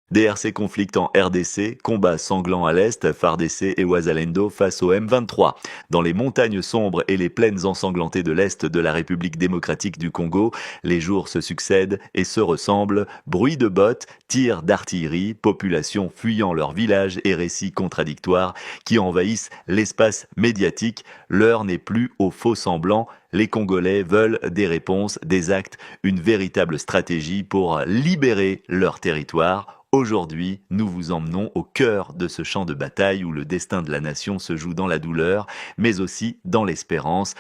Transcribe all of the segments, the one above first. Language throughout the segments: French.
DRC conflicte en RDC, combat sanglant à l'est, FARDC et Ouazalendo face au M23. Dans les montagnes sombres et les plaines ensanglantées de l'est de la République démocratique du Congo, les jours se succèdent et se ressemblent. Bruit de bottes, tirs d'artillerie, population fuyant leur village et récits contradictoires qui envahissent l'espace médiatique. L'heure n'est plus aux faux semblants. Les Congolais veulent des réponses, des actes, une véritable stratégie pour libérer leur territoire. Aujourd'hui, nous vous emmenons au cœur de ce champ de bataille où le destin de la nation se joue dans la douleur, mais aussi dans l'espérance.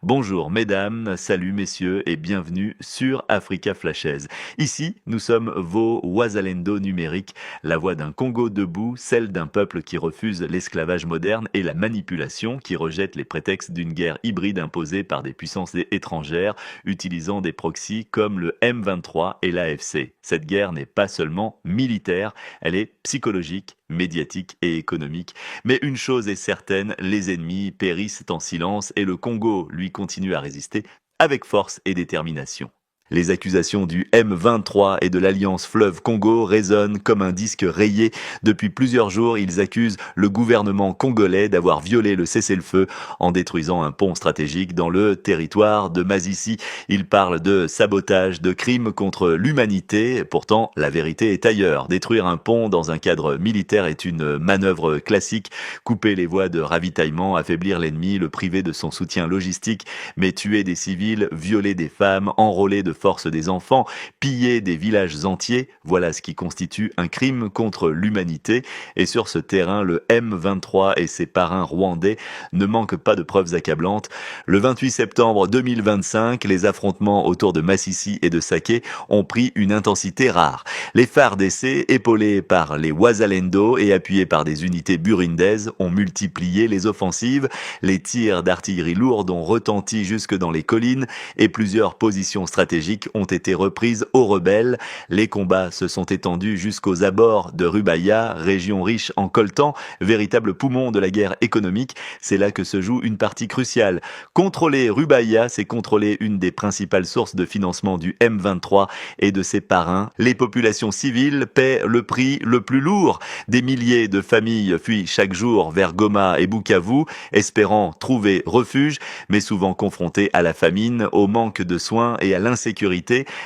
Bonjour mesdames, salut messieurs et bienvenue sur Africa Flashes. Ici, nous sommes vos Ouazalendo numériques, la voix d'un Congo debout, celle d'un peuple qui refuse l'esclavage moderne et la manipulation, qui rejette les prétextes d'une guerre hybride imposée par des puissances étrangères, utilisant des proxys comme le M23 et l'AFC. Cette guerre n'est pas seulement militaire, elle est psychologique, médiatique et économique. Mais une chose est certaine, les ennemis périssent en silence et le Congo, lui, continue à résister avec force et détermination. Les accusations du M23 et de l'Alliance Fleuve Congo résonnent comme un disque rayé. Depuis plusieurs jours, ils accusent le gouvernement congolais d'avoir violé le cessez-le-feu en détruisant un pont stratégique dans le territoire de Masisi. Ils parlent de sabotage, de crimes contre l'humanité. Pourtant, la vérité est ailleurs. Détruire un pont dans un cadre militaire est une manœuvre classique. Couper les voies de ravitaillement, affaiblir l'ennemi, le priver de son soutien logistique, mais tuer des civils, violer des femmes, enrôler de force des enfants, piller des villages entiers, voilà ce qui constitue un crime contre l'humanité. Et sur ce terrain, le M23 et ses parrains rwandais ne manquent pas de preuves accablantes. Le 28 septembre 2025, les affrontements autour de Masisi et de Sake ont pris une intensité rare. Les FARDC, épaulés par les Ouazalendo et appuyés par des unités burundaises, ont multiplié les offensives. Les tirs d'artillerie lourde ont retenti jusque dans les collines et plusieurs positions stratégiques ont été reprises aux rebelles. Les combats se sont étendus jusqu'aux abords de Rubaya, région riche en coltan, véritable poumon de la guerre économique. C'est là que se joue une partie cruciale. Contrôler Rubaya, c'est contrôler une des principales sources de financement du M23 et de ses parrains. Les populations civiles paient le prix le plus lourd. Des milliers de familles fuient chaque jour vers Goma et Bukavu, espérant trouver refuge, mais souvent confrontées à la famine, au manque de soins et à l'insécurité.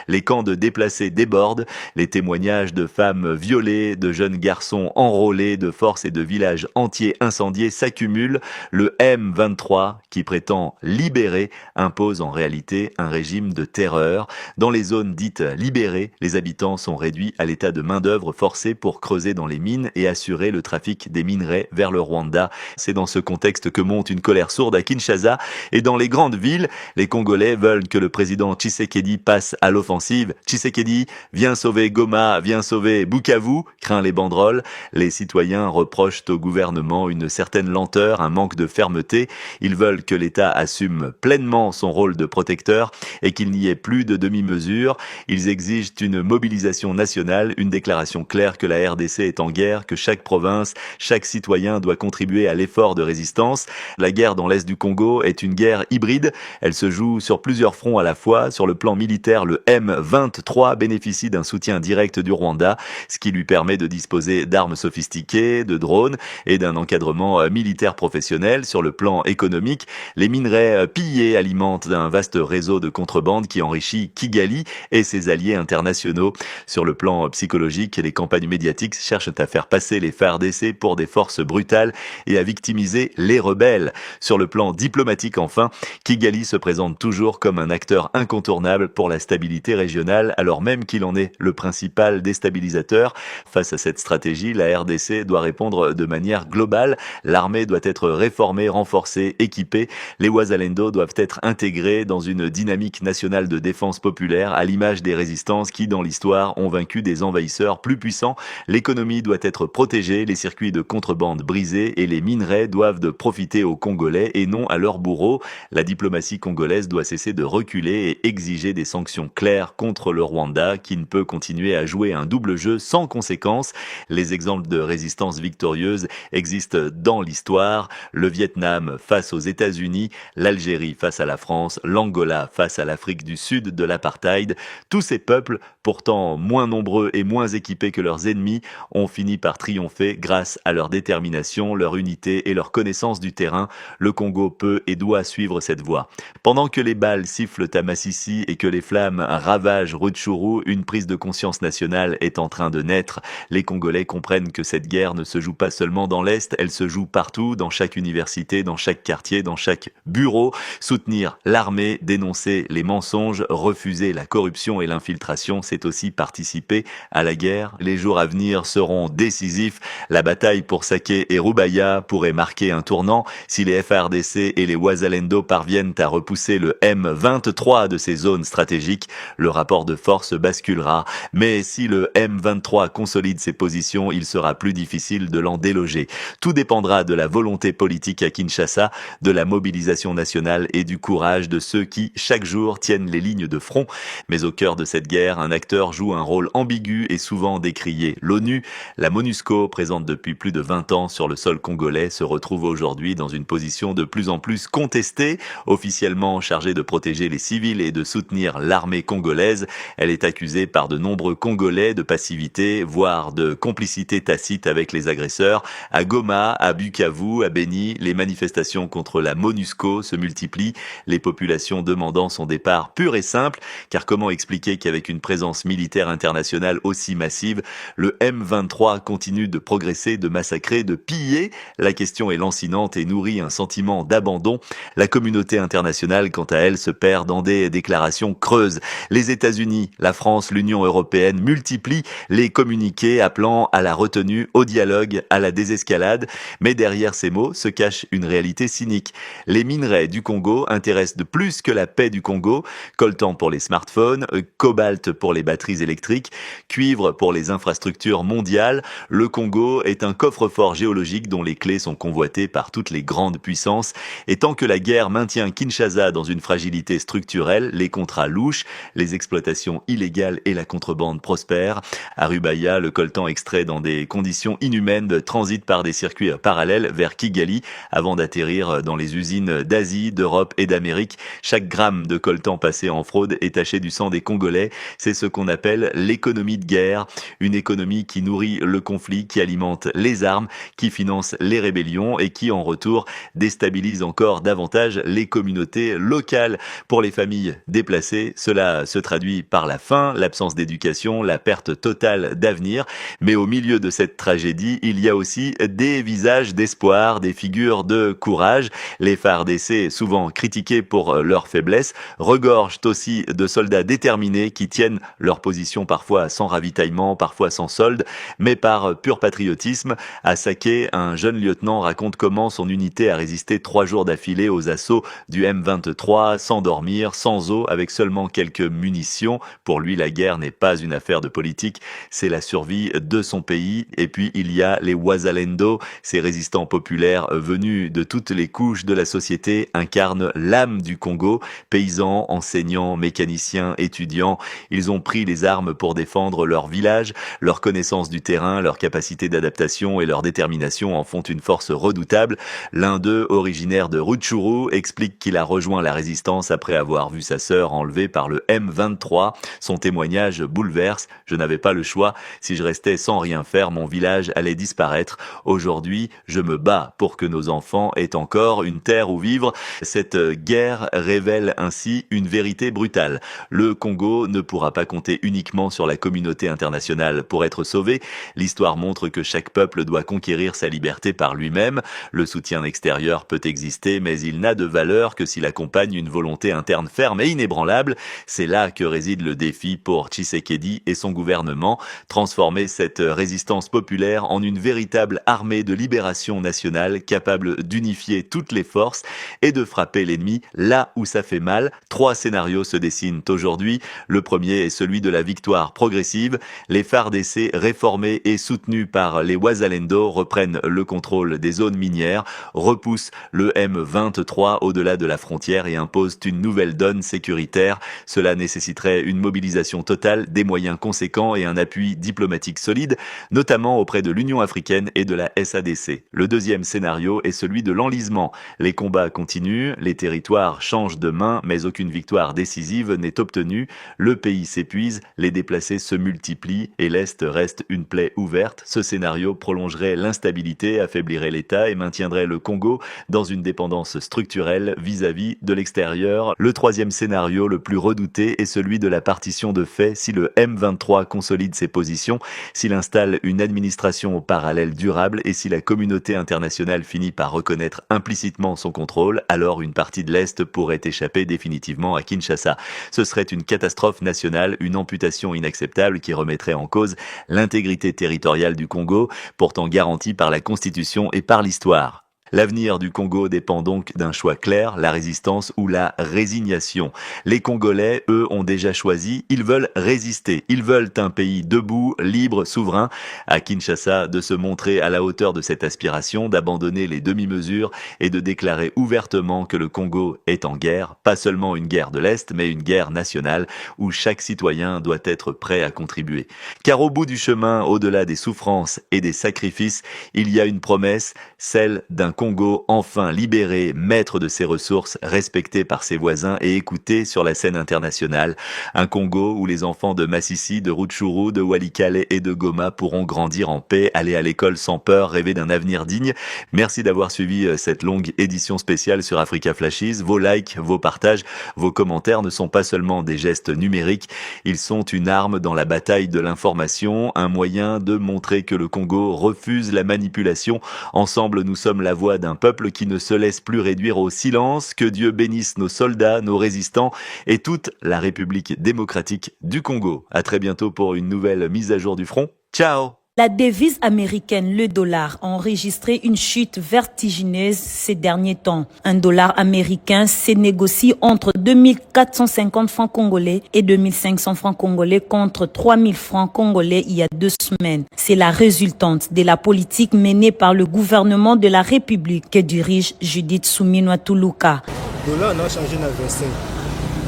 Les camps de déplacés débordent, les témoignages de femmes violées, de jeunes garçons enrôlés, de forces et de villages entiers incendiés s'accumulent. Le M23, qui prétend libérer, impose en réalité un régime de terreur. Dans les zones dites libérées, les habitants sont réduits à l'état de main-d'œuvre forcée pour creuser dans les mines et assurer le trafic des minerais vers le Rwanda. C'est dans ce contexte que monte une colère sourde à Kinshasa et dans les grandes villes, les Congolais veulent que le président Tshisekedi passe à l'offensive. Tshisekedi, viens sauver Goma, viens sauver Bukavu, craint les banderoles. Les citoyens reprochent au gouvernement une certaine lenteur, un manque de fermeté. Ils veulent que l'État assume pleinement son rôle de protecteur et qu'il n'y ait plus de demi-mesure. Ils exigent une mobilisation nationale, une déclaration claire que la RDC est en guerre, que chaque province, chaque citoyen doit contribuer à l'effort de résistance. La guerre dans l'est du Congo est une guerre hybride. Elle se joue sur plusieurs fronts à la fois. Sur le plan militaire, le M23 bénéficie d'un soutien direct du Rwanda, ce qui lui permet de disposer d'armes sophistiquées, de drones et d'un encadrement militaire professionnel. Sur le plan économique, les minerais pillés alimentent un vaste réseau de contrebande qui enrichit Kigali et ses alliés internationaux. Sur le plan psychologique, les campagnes médiatiques cherchent à faire passer les FARDC pour des forces brutales et à victimiser les rebelles. Sur le plan diplomatique, enfin, Kigali se présente toujours comme un acteur incontournable pour la stabilité régionale, alors même qu'il en est le principal déstabilisateur. Face à cette stratégie, la RDC doit répondre de manière globale. L'armée doit être réformée, renforcée, équipée. Les Ouazalendo doivent être intégrés dans une dynamique nationale de défense populaire, à l'image des résistances qui, dans l'histoire, ont vaincu des envahisseurs plus puissants. L'économie doit être protégée, les circuits de contrebande brisés et les minerais doivent de profiter aux Congolais et non à leurs bourreaux. La diplomatie congolaise doit cesser de reculer et exiger des des sanctions claires contre le Rwanda qui ne peut continuer à jouer un double jeu sans conséquence. Les exemples de résistance victorieuse existent dans l'histoire. Le Vietnam face aux États-Unis, l'Algérie face à la France, l'Angola face à l'Afrique du Sud de l'apartheid. Tous ces peuples, pourtant moins nombreux et moins équipés que leurs ennemis, ont fini par triompher grâce à leur détermination, leur unité et leur connaissance du terrain. Le Congo peut et doit suivre cette voie. Pendant que les balles sifflent à Massissi et que les flammes ravagent Rutshuru, une prise de conscience nationale est en train de naître. Les Congolais comprennent que cette guerre ne se joue pas seulement dans l'Est, elle se joue partout, dans chaque université, dans chaque quartier, dans chaque bureau. Soutenir l'armée, dénoncer les mensonges, refuser la corruption et l'infiltration, c'est aussi participer à la guerre. Les jours à venir seront décisifs. La bataille pour Saké et Rubaya pourrait marquer un tournant si les FARDC et les Wazalendo parviennent à repousser le M23 de ces zones stratégiques. Le rapport de force basculera. Mais si le M23 consolide ses positions, il sera plus difficile de l'en déloger. Tout dépendra de la volonté politique à Kinshasa, de la mobilisation nationale et du courage de ceux qui, chaque jour, tiennent les lignes de front. Mais au cœur de cette guerre, un acteur joue un rôle ambigu et souvent décrié. L'ONU, la MONUSCO, présente depuis plus de 20 ans sur le sol congolais, se retrouve aujourd'hui dans une position de plus en plus contestée. Officiellement chargée de protéger les civils et de soutenir l'armée congolaise, elle est accusée par de nombreux Congolais de passivité, voire de complicité tacite avec les agresseurs. À Goma, à Bukavu, à Beni, les manifestations contre la MONUSCO se multiplient, les populations demandant son départ pur et simple, car comment expliquer qu'avec une présence militaire internationale aussi massive, le M23 continue de progresser, de massacrer, de piller? La question est lancinante et nourrit un sentiment d'abandon. La communauté internationale, quant à elle, se perd dans des déclarations creuses. Les États-Unis, la France, l'Union européenne multiplient les communiqués appelant à la retenue, au dialogue, à la désescalade. Mais derrière ces mots se cache une réalité cynique. Les minerais du Congo intéressent de plus que la paix du Congo. Coltan pour les smartphones, cobalt pour les batteries électriques, cuivre pour les infrastructures mondiales. Le Congo est un coffre-fort géologique dont les clés sont convoitées par toutes les grandes puissances. Et tant que la guerre maintient Kinshasa dans une fragilité structurelle, les contrats louches, les exploitations illégales et la contrebande prospèrent. À Rubaya, le coltan extrait dans des conditions inhumaines transite par des circuits parallèles vers Kigali avant d'atterrir dans les usines d'Asie, d'Europe et d'Amérique. Chaque gramme de coltan passé en fraude est taché du sang des Congolais. C'est ce qu'on appelle l'économie de guerre, une économie qui nourrit le conflit, qui alimente les armes, qui finance les rébellions et qui, en retour, déstabilise encore davantage les communautés locales. Pour les familles déplacées, cela se traduit par la faim, l'absence d'éducation, la perte totale d'avenir. Mais au milieu de cette tragédie, il y a aussi des visages d'espoir, des figures de courage. Les FARDC, souvent critiqués pour leur faiblesse, regorgent aussi de soldats déterminés qui tiennent leur position parfois sans ravitaillement, parfois sans solde, mais par pur patriotisme. À Saké, un jeune lieutenant raconte comment son unité a résisté 3 jours d'affilée aux assauts du M23, sans dormir, sans eau, avec seulement quelques munitions. Pour lui, la guerre n'est pas une affaire de politique, c'est la survie de son pays. Et puis, il y a les Wazalendo, ces résistants populaires venus de toutes les couches de la société, incarnent l'âme du Congo. Paysans, enseignants, mécaniciens, étudiants, ils ont pris les armes pour défendre leur village. Leur connaissance du terrain, leur capacité d'adaptation et leur détermination en font une force redoutable. L'un d'eux, originaire de Rutshuru, explique qu'il a rejoint la résistance après avoir vu sa sœur enlevée par le M23. Son témoignage bouleverse. Je n'avais pas le choix. Si je restais sans rien faire, mon village allait disparaître. Aujourd'hui, je me bats pour que nos enfants aient encore une terre où vivre. Cette guerre révèle ainsi une vérité brutale. Le Congo ne pourra pas compter uniquement sur la communauté internationale pour être sauvé. L'histoire montre que chaque peuple doit conquérir sa liberté par lui-même. Le soutien extérieur peut exister, mais il n'a de valeur que s'il accompagne une volonté interne ferme et inébranlable. C'est là que réside le défi pour Tshisekedi et son gouvernement, transformer cette résistance populaire en une véritable armée de libération nationale capable d'unifier toutes les forces et de frapper l'ennemi là où ça fait mal. 3 scénarios se dessinent aujourd'hui. Le premier est celui de la victoire progressive. Les FARDC réformés et soutenus par les Wazalendo reprennent le contrôle des zones minières, repoussent le M23 au-delà de la frontière et imposent une nouvelle donne sécuritaire. guerre. Cela nécessiterait une mobilisation totale, des moyens conséquents et un appui diplomatique solide, notamment auprès de l'Union africaine et de la SADC. Le deuxième scénario est celui de l'enlisement. Les combats continuent, les territoires changent de main, mais aucune victoire décisive n'est obtenue. Le pays s'épuise, les déplacés se multiplient et l'Est reste une plaie ouverte. Ce scénario prolongerait l'instabilité, affaiblirait l'État et maintiendrait le Congo dans une dépendance structurelle vis-à-vis de l'extérieur. Le troisième scénario, le plus redouté, est celui de la partition de fait si le M23 consolide ses positions, s'il installe une administration parallèle durable et si la communauté internationale finit par reconnaître implicitement son contrôle, alors une partie de l'Est pourrait échapper définitivement à Kinshasa. Ce serait une catastrophe nationale, une amputation inacceptable qui remettrait en cause l'intégrité territoriale du Congo, pourtant garantie par la Constitution et par l'histoire. L'avenir du Congo dépend donc d'un choix clair, la résistance ou la résignation. Les Congolais, eux, ont déjà choisi, ils veulent résister. Ils veulent un pays debout, libre, souverain. À Kinshasa, de se montrer à la hauteur de cette aspiration, d'abandonner les demi-mesures et de déclarer ouvertement que le Congo est en guerre. Pas seulement une guerre de l'Est, mais une guerre nationale où chaque citoyen doit être prêt à contribuer. Car au bout du chemin, au-delà des souffrances et des sacrifices, il y a une promesse, celle d'un Congo enfin libéré, maître de ses ressources, respecté par ses voisins et écouté sur la scène internationale. Un Congo où les enfants de Massissi, de Rutshuru, de Walikale et de Goma pourront grandir en paix, aller à l'école sans peur, rêver d'un avenir digne. Merci d'avoir suivi cette longue édition spéciale sur Africa Flashes. Vos likes, vos partages, vos commentaires ne sont pas seulement des gestes numériques, ils sont une arme dans la bataille de l'information, un moyen de montrer que le Congo refuse la manipulation. Ensemble, nous sommes la voix d'un peuple qui ne se laisse plus réduire au silence. Que Dieu bénisse nos soldats, nos résistants et toute la République démocratique du Congo. À très bientôt pour une nouvelle mise à jour du front. Ciao! La devise américaine, le dollar, a enregistré une chute vertigineuse ces derniers temps. Un dollar américain se négocie entre 2450 francs congolais et 2500 francs congolais contre 3000 francs congolais il y a 2 semaines. C'est la résultante de la politique menée par le gouvernement de la République que dirige Judith Suminwa Tuluka. Le dollar n'a changé à 25.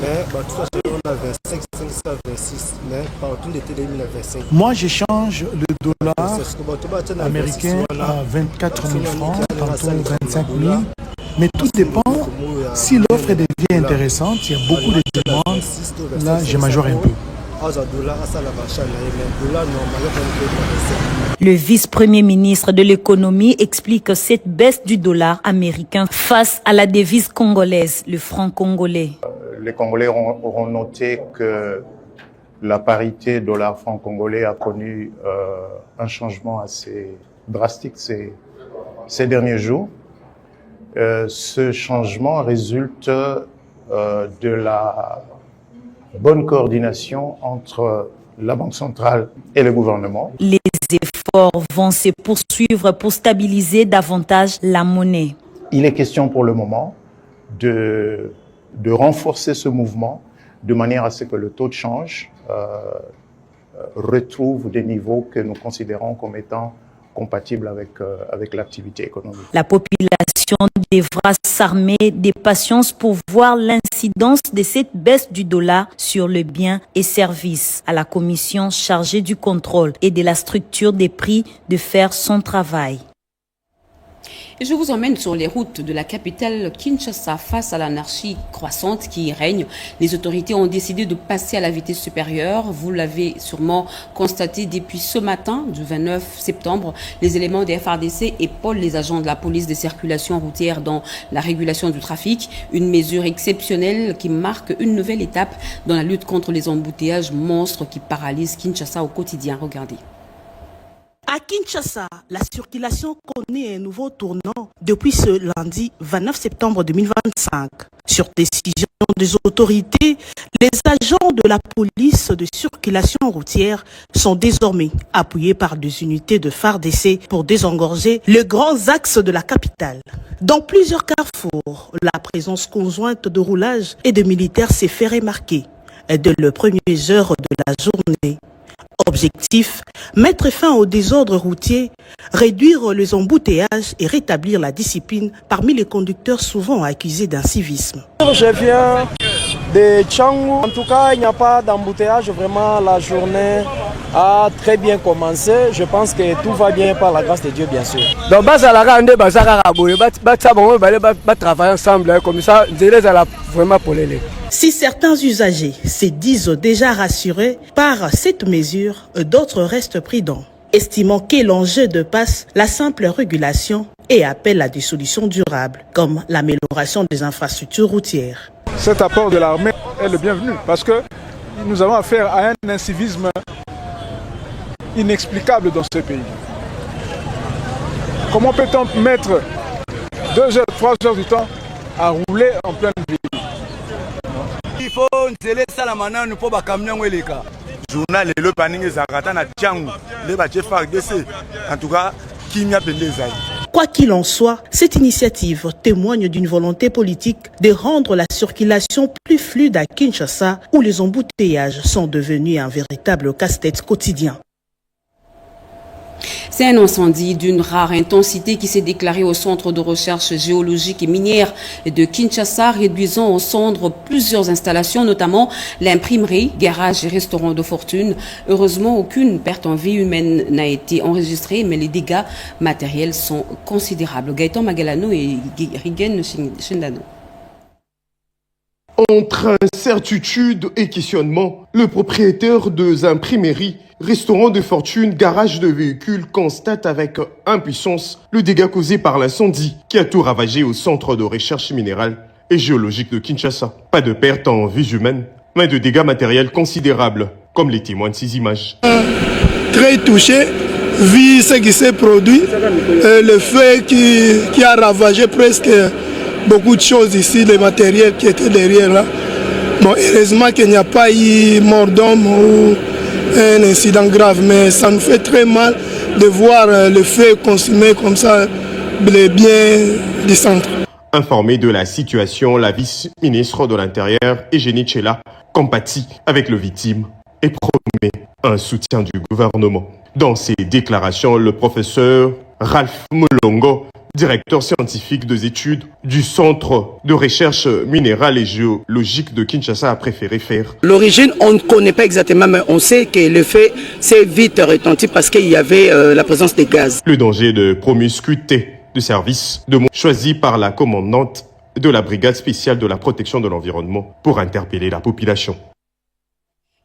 Mais tout ça, on a 25, 526, mais partout les télé, il a 25. Moi, j'échange le dollar américain à 24 000 francs, tantôt 25 000. Mais tout dépend. Si l'offre devient intéressante, il y a beaucoup de demandes. Là, je majore un peu. Le vice-premier ministre de l'économie explique cette baisse du dollar américain face à la devise congolaise, le franc congolais. Les Congolais auront noté que la parité dollar-franc congolais a connu un changement assez drastique ces derniers jours. Ce changement résulte de la bonne coordination entre la Banque centrale et le gouvernement. Les efforts vont se poursuivre pour stabiliser davantage la monnaie. Il est question pour le moment de renforcer ce mouvement de manière à ce que le taux de change retrouve des niveaux que nous considérons comme étant compatibles avec l'activité économique. La population devra s'armer de patience pour voir l'incidence de cette baisse du dollar sur les biens et services. À la commission chargée du contrôle et de la structure des prix de faire son travail. Et je vous emmène sur les routes de la capitale Kinshasa face à l'anarchie croissante qui y règne. Les autorités ont décidé de passer à la vitesse supérieure. Vous l'avez sûrement constaté depuis ce matin du 29 septembre. Les éléments des FARDC épaulent les agents de la police des circulations routières dans la régulation du trafic. Une mesure exceptionnelle qui marque une nouvelle étape dans la lutte contre les embouteillages monstres qui paralysent Kinshasa au quotidien. Regardez. À Kinshasa, la circulation connaît un nouveau tournant depuis ce lundi 29 septembre 2025. Sur décision des autorités, les agents de la police de circulation routière sont désormais appuyés par des unités de FARDC pour désengorger les grands axes de la capitale. Dans plusieurs carrefours, la présence conjointe de roulage et de militaires s'est fait remarquer dès les premières heures de la journée. Objectif, mettre fin au désordre routier, réduire les embouteillages et rétablir la discipline parmi les conducteurs souvent accusés d'incivisme. Je viens de Tchangou. En tout cas, il n'y a pas d'embouteillage. Vraiment, la journée a très bien commencé. Je pense que tout va bien par la grâce de Dieu, bien sûr. Donc, travailler ensemble, comme ça, vraiment pour les. Si certains usagers se disent déjà rassurés par cette mesure, d'autres restent prudents, estimant que l'enjeu dépasse la simple régulation et appelle à des solutions durables, comme l'amélioration des infrastructures routières. Cet apport de l'armée est le bienvenu parce que nous avons affaire à un incivisme inexplicable dans ce pays. Comment peut-on mettre 2 heures, 3 heures du temps à rouler en pleine ville? Il faut ça la manane pour camion journal et le planning est à Tchangou, les bâtiments FARDC. En tout cas, qui n'y a pas de désir. Quoi qu'il en soit, cette initiative témoigne d'une volonté politique de rendre la circulation plus fluide à Kinshasa, où les embouteillages sont devenus un véritable casse-tête quotidien. C'est un incendie d'une rare intensité qui s'est déclaré au centre de recherche géologique et minière de Kinshasa, réduisant en cendres plusieurs installations, notamment l'imprimerie, garage et restaurant de fortune. Heureusement, aucune perte en vie humaine n'a été enregistrée, mais les dégâts matériels sont considérables. Gaëtan Magalano et Rigen Shindano. Entre incertitude et questionnement, le propriétaire de imprimeries, restaurant de fortune, garage de véhicules constate avec impuissance le dégât causé par l'incendie qui a tout ravagé au centre de recherche minérale et géologique de Kinshasa. Pas de perte en vies humaines, mais de dégâts matériels considérables, comme les témoignent ces images. Très touché, vu ce qui s'est produit, le feu qui a ravagé presque beaucoup de choses ici, les matériels qui étaient derrière là. Bon, heureusement qu'il n'y a pas eu mort d'homme ou un incident grave, mais ça nous fait très mal de voir le feu consumer comme ça les biens du centre. Informé de la situation, la vice-ministre de l'Intérieur, Eugénie Tchela, compatit avec le victime et promet un soutien du gouvernement. Dans ses déclarations, le professeur Ralph Mulongo, directeur scientifique des études du Centre de recherche minérale et géologique de Kinshasa, a préféré faire. L'origine, on ne connaît pas exactement, mais on sait que le fait s'est vite retenti parce qu'il y avait la présence de gaz. Le danger de promiscuité du service de choisi par la commandante de la brigade spéciale de la protection de l'environnement pour interpeller la population.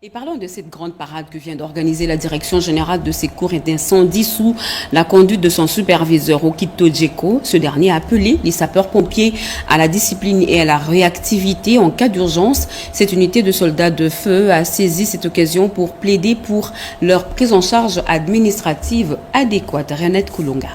Et parlons de cette grande parade que vient d'organiser la Direction générale de secours et d'incendie sous la conduite de son superviseur Okito Djeko. Ce dernier a appelé les sapeurs-pompiers à la discipline et à la réactivité en cas d'urgence. Cette unité de soldats de feu a saisi cette occasion pour plaider pour leur prise en charge administrative adéquate. Renette Koulonga.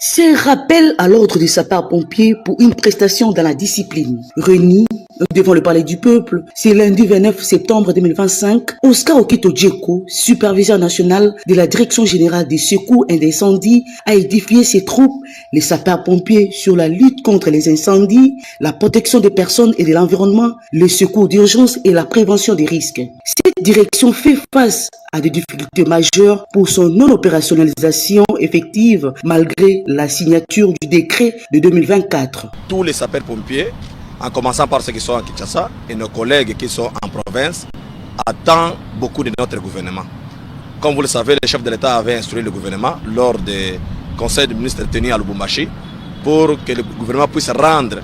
C'est un rappel à l'ordre des sapeurs-pompiers pour une prestation dans la discipline. Réunis devant le Palais du Peuple, c'est lundi 29 septembre 2025, Oscar Okito Djeko, superviseur national de la Direction générale des secours et d'incendie, a édifié ses troupes, les sapeurs-pompiers, sur la lutte contre les incendies, la protection des personnes et de l'environnement, le secours d'urgence et la prévention des risques. Cette direction fait face à des difficultés majeures pour son non-opérationnalisation effective malgré la signature du décret de 2024. Tous les sapeurs-pompiers, en commençant par ceux qui sont à Kinshasa et nos collègues qui sont en province, attendent beaucoup de notre gouvernement. Comme vous le savez, le chef de l'État avait instruit le gouvernement lors des conseils de ministres tenus à Lubumbashi pour que le gouvernement puisse rendre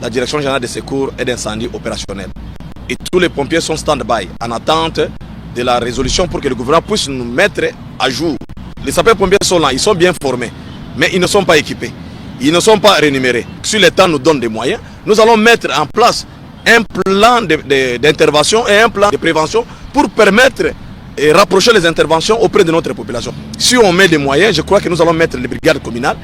la Direction générale des secours et d'incendie opérationnelle. Et tous les pompiers sont stand-by en attente de la résolution pour que le gouvernement puisse nous mettre à jour. Les sapeurs-pompiers sont là, ils sont bien formés, mais ils ne sont pas équipés. Ils ne sont pas rémunérés. Si l'État nous donne des moyens, nous allons mettre en place un plan d'intervention et un plan de prévention pour permettre et rapprocher les interventions auprès de notre population. Si on met des moyens, je crois que nous allons mettre les brigades communales,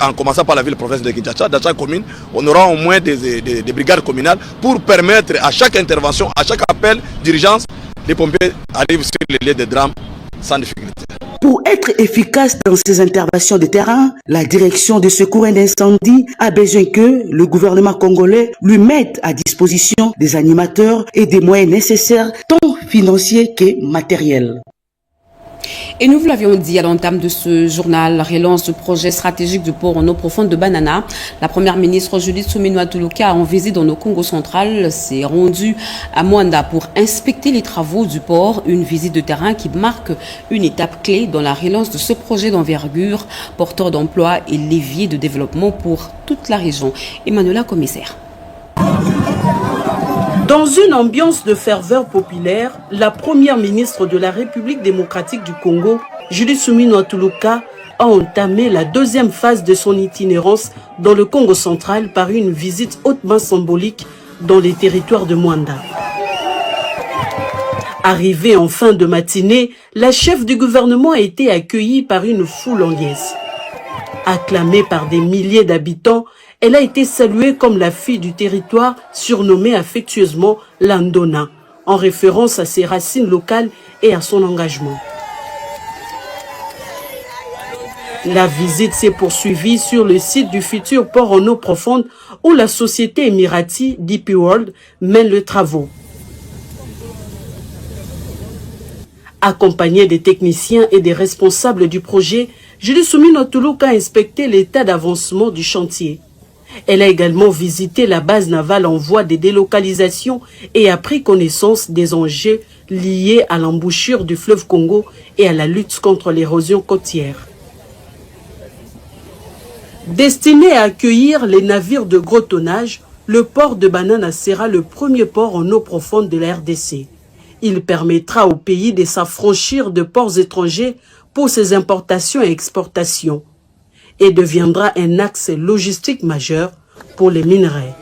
en commençant par la ville-province de Kinshasa, dans chaque commune, on aura au moins des brigades communales pour permettre à chaque intervention, à chaque appel d'urgence, les pompiers arrivent sur les lieux de drame sans difficulté. Pour être efficace dans ces interventions de terrain, la direction de secours et d'incendie a besoin que le gouvernement congolais lui mette à disposition des animateurs et des moyens nécessaires, tant financiers que matériels. Et nous vous l'avions dit à l'entame de ce journal, relance le projet stratégique du port en eau profonde de Banana. La première ministre Judith Suminwa Tuluka, en visite dans le Congo central, s'est rendue à Mwanda pour inspecter les travaux du port. Une visite de terrain qui marque une étape clé dans la relance de ce projet d'envergure, porteur d'emploi et levier de développement pour toute la région. Emmanuela Commissaire. Dans une ambiance de ferveur populaire, la première ministre de la République démocratique du Congo, Judith Suminwa Tuluka, a entamé la deuxième phase de son itinérance dans le Congo central par une visite hautement symbolique dans les territoires de Mwanda. Arrivée en fin de matinée, la chef du gouvernement a été accueillie par une foule en liesse. Acclamée par des milliers d'habitants, elle a été saluée comme la fille du territoire, surnommée affectueusement Landona, en référence à ses racines locales et à son engagement. La visite s'est poursuivie sur le site du futur port en eau profonde où la société émirati DP World mène les travaux. Accompagnée des techniciens et des responsables du projet, Judith Suminwa Tuluka a inspecté l'état d'avancement du chantier. Elle a également visité la base navale en voie de délocalisation et a pris connaissance des enjeux liés à l'embouchure du fleuve Congo et à la lutte contre l'érosion côtière. Destiné à accueillir les navires de gros tonnage, le port de Banana sera le premier port en eau profonde de la RDC. Il permettra au pays de s'affranchir de ports étrangers pour ses importations et exportations et deviendra un axe logistique majeur pour les minerais.